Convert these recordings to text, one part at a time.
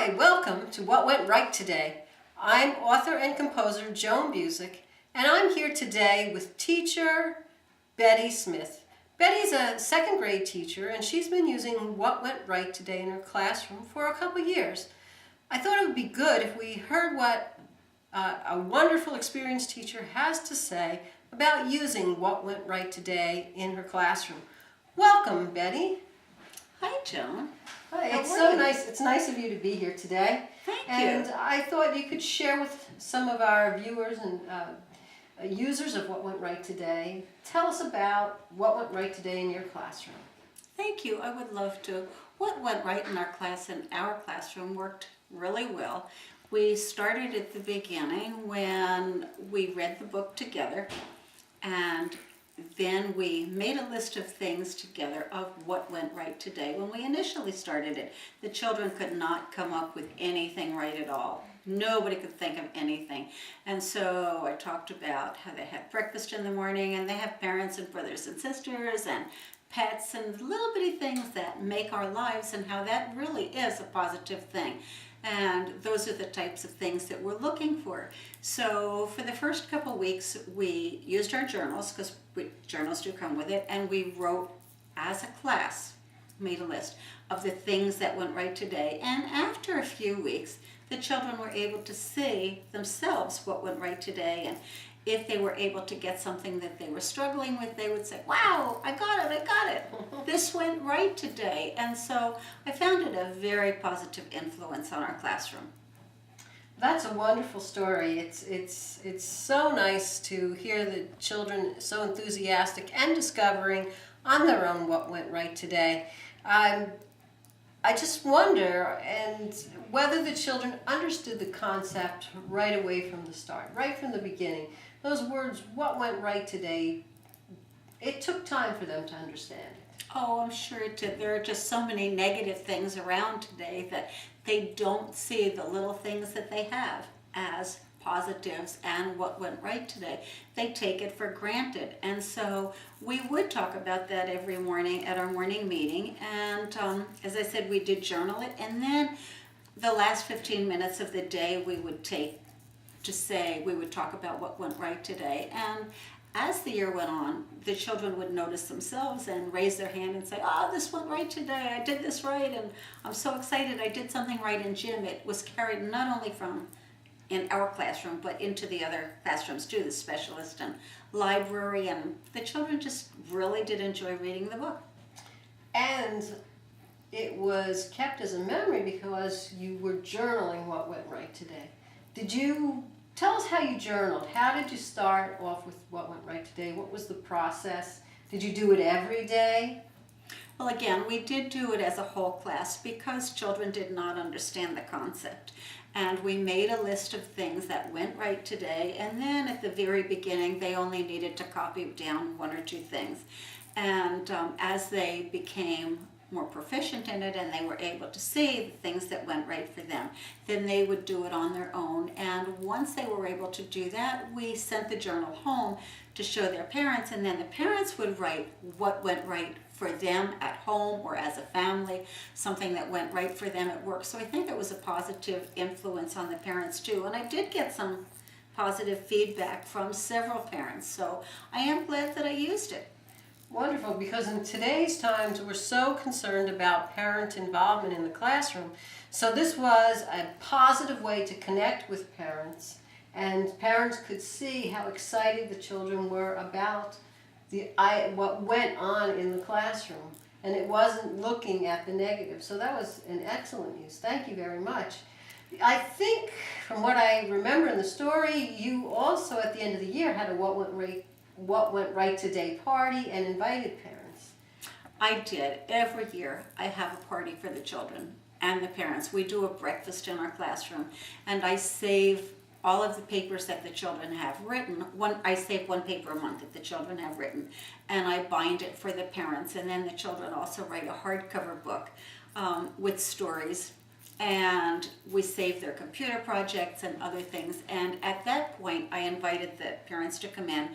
Hi, welcome to What Went Right Today. I'm author and composer Joan Buzick, and I'm here today with teacher Betty Smith. Betty's a second grade teacher, and she's been using What Went Right Today in her classroom for a couple years. I thought it would be good if we heard what a wonderful experienced teacher has to say about using What Went Right Today in her classroom. Welcome, Betty. Hi, Joan. Hi, it's so nice. It's nice of you to be here today. Thank you. And I thought you could share with some of our viewers and users of What Went Right Today. Tell us about what went right today in your classroom. Thank you. I would love to. What went right in our classroom worked really well. We started at the beginning when we read the book together, and then we made a list of things together of what went right today. When we initially started it, the children could not come up with anything right at all. Nobody could think of anything. And so I talked about how they have breakfast in the morning and they have parents and brothers and sisters and pets and little bitty things that make our lives, and how that really is a positive thing. And those are the types of things that we're looking for. So for the first couple weeks, we used our journals, because journals do come with it, and we wrote as a class, made a list of the things that went right today. And after a few weeks, the children were able to see themselves what went right today. And if they were able to get something that they were struggling with, they would say, wow, I got it. This went right today. And so I found it a very positive influence on our classroom. That's a wonderful story. It's so nice to hear the children so enthusiastic and discovering on their own what went right today. I just wonder whether the children understood the concept right away from the start, right from the beginning. Those words, what went right today, it took time for them to understand it. Oh, I'm sure it did. There are just so many negative things around today that they don't see the little things that they have as positives and what went right today. They take it for granted. And so we would talk about that every morning at our morning meeting. And as I said, we did journal it. And then the last 15 minutes of the day we would take we would talk about what went right today. And as the year went on, the children would notice themselves and raise their hand and say, oh, this went right today. I did this right, and I'm so excited I did something right in gym. It was carried not only from in our classroom, but into the other classrooms too, the specialist and library, and the children just really did enjoy reading the book. And it was kept as a memory because you were journaling what went right today. Tell us how you journaled. How did you start off with what went right today? What was the process? Did you do it every day? Well, again, we did do it as a whole class because children did not understand the concept. And we made a list of things that went right today. And then at the very beginning, they only needed to copy down one or two things. And as they became more proficient in it and they were able to see the things that went right for them, then they would do it on their own. And once they were able to do that, we sent the journal home to show their parents, and then the parents would write what went right for them at home or as a family, something that went right for them at work. So I think it was a positive influence on the parents too. And I did get some positive feedback from several parents, so I am glad that I used it. Wonderful, because in today's times we're so concerned about parent involvement in the classroom. So this was a positive way to connect with parents, and parents could see how excited the children were about what went on in the classroom, and it wasn't looking at the negative. So that was an excellent use. Thank you very much. I think from what I remember in the story, you also at the end of the year had a what went right today party and invited parents. I did. Every year I have a party for the children and the parents. We do a breakfast in our classroom, and I save all of the papers that the children have written. I save one paper a month that the children have written, and I bind it for the parents. And then the children also write a hardcover book with stories, and we save their computer projects and other things. And at that point I invited the parents to come in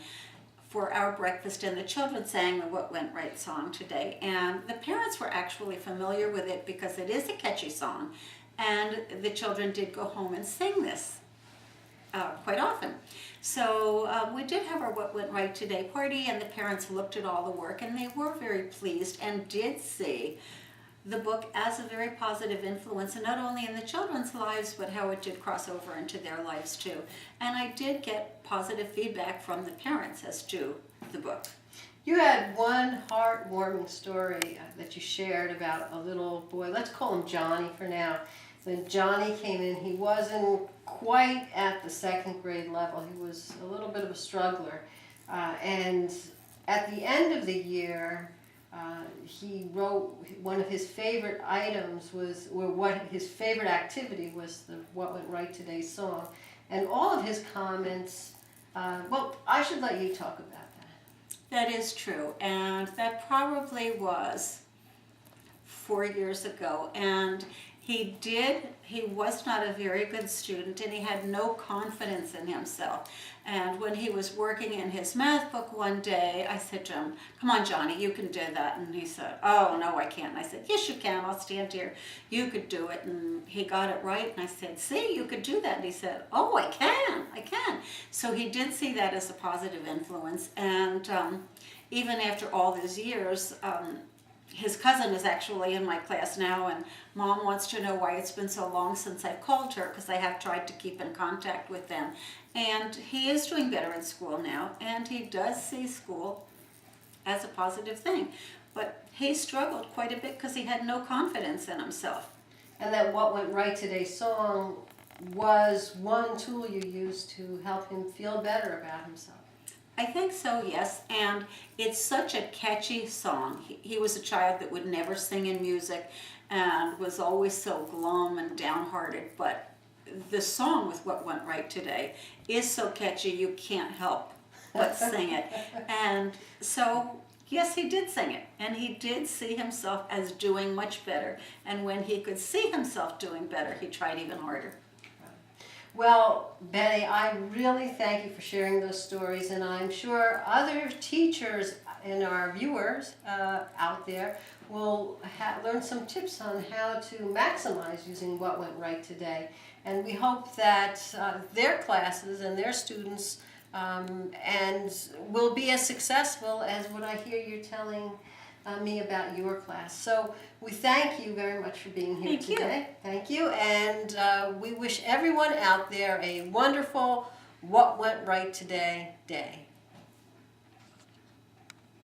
for our breakfast, and the children sang the What Went Right song today. And the parents were actually familiar with it because it is a catchy song, and the children did go home and sing this quite often. So we did have our What Went Right Today party, and the parents looked at all the work, and they were very pleased and did see the book as a very positive influence, and not only in the children's lives, but how it did cross over into their lives too. And I did get positive feedback from the parents as to the book. You had one heartwarming story that you shared about a little boy. Let's call him Johnny for now. When Johnny came in, he wasn't quite at the second grade level. He was a little bit of a struggler. And at the end of the year, he wrote one of his favorite items his favorite activity was the What Went Right Today song. And all of his comments, well, I should let you talk about that. That is true, and that probably was 4 years ago. And he was not a very good student, and he had no confidence in himself. And when he was working in his math book one day, I said to him, "Come on, Johnny, you can do that." And he said, "Oh, no, I can't." And I said, "Yes, you can. I'll stand here. You could do it." And he got it right, and I said, "See, you could do that." And he said, "Oh, I can. So he did see that as a positive influence. And even after all these years, his cousin is actually in my class now, and Mom wants to know why it's been so long since I've called her, because I have tried to keep in contact with them. And he is doing better in school now, and he does see school as a positive thing. But he struggled quite a bit because he had no confidence in himself. And that What Went Right Today song was one tool you used to help him feel better about himself. I think so, yes, and it's such a catchy song. He was a child that would never sing in music and was always so glum and downhearted, but the song with What Went Right Today is so catchy you can't help but sing it. And so, yes, he did sing it, and he did see himself as doing much better, and when he could see himself doing better, he tried even harder. Well, Betty, I really thank you for sharing those stories, and I'm sure other teachers and our viewers out there will learn some tips on how to maximize using What Went Right Today. And we hope that their classes and their students and will be as successful as what I hear you're telling me about your class. So we thank you very much for being here today. Thank you. And we wish everyone out there a wonderful What Went Right Today day.